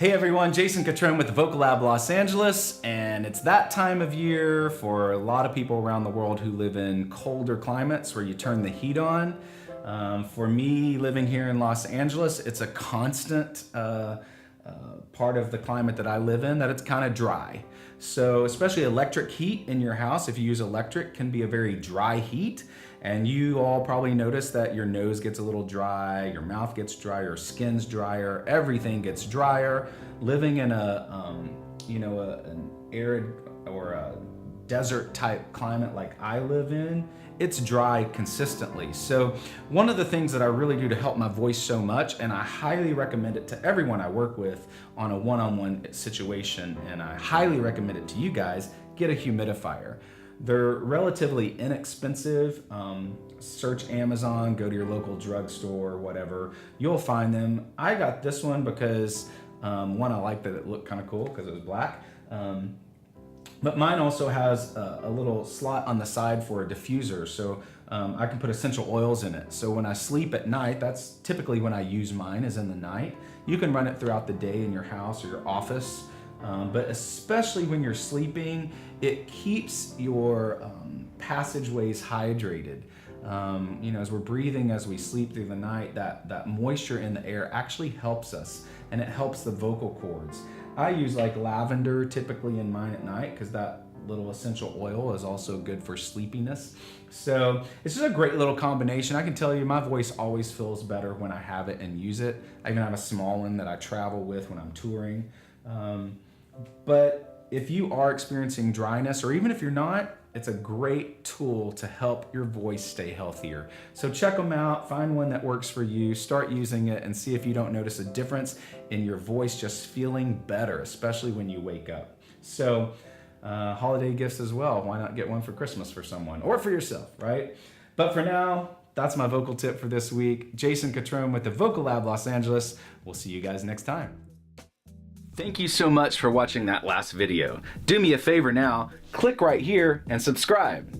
Hey everyone, Jason Catron with the Vocal Lab Los Angeles, and it's that time of year for a lot of people around the world who live in colder climates where you turn the heat on. For me, living here in Los Angeles, it's a constant part of the climate that I live in that it's kind of dry. So especially electric heat in your house, if you use electric, can be a very dry heat. And you all probably notice that your nose gets a little dry, your mouth gets drier, your skin's drier, everything gets drier. Living in an arid or a desert type climate like I live in, it's dry consistently. So one of the things that I really do to help my voice so much, and I highly recommend it to everyone I work with on a one-on-one situation, and I highly recommend it to you guys, get a humidifier. They're relatively inexpensive. Search Amazon, go to your local drugstore, whatever. You'll find them. I got this one because, one, I liked that it looked kind of cool because it was black. But mine also has a little slot on the side for a diffuser, so I can put essential oils in it. So when I sleep at night, that's typically when I use mine, is in the night. You can run it throughout the day in your house or your office. But especially when you're sleeping, it keeps your passageways hydrated. As we're breathing, as we sleep through the night, that moisture in the air actually helps us, and it helps the vocal cords. I use like lavender typically in mine at night because that little essential oil is also good for sleepiness. So it's just a great little combination. I can tell you my voice always feels better when I have it and use it. I even have a small one that I travel with when I'm touring. But if you are experiencing dryness, or even if you're not, it's a great tool to help your voice stay healthier. So check them out, find one that works for you, start using it, and see if you don't notice a difference in your voice just feeling better, especially when you wake up. So holiday gifts as well. Why not get one for Christmas for someone or for yourself, right? But for now, that's my vocal tip for this week. Jason Catron with the Vocal Lab Los Angeles. We'll see you guys next time. Thank you so much for watching that last video. Do me a favor now, click right here and subscribe.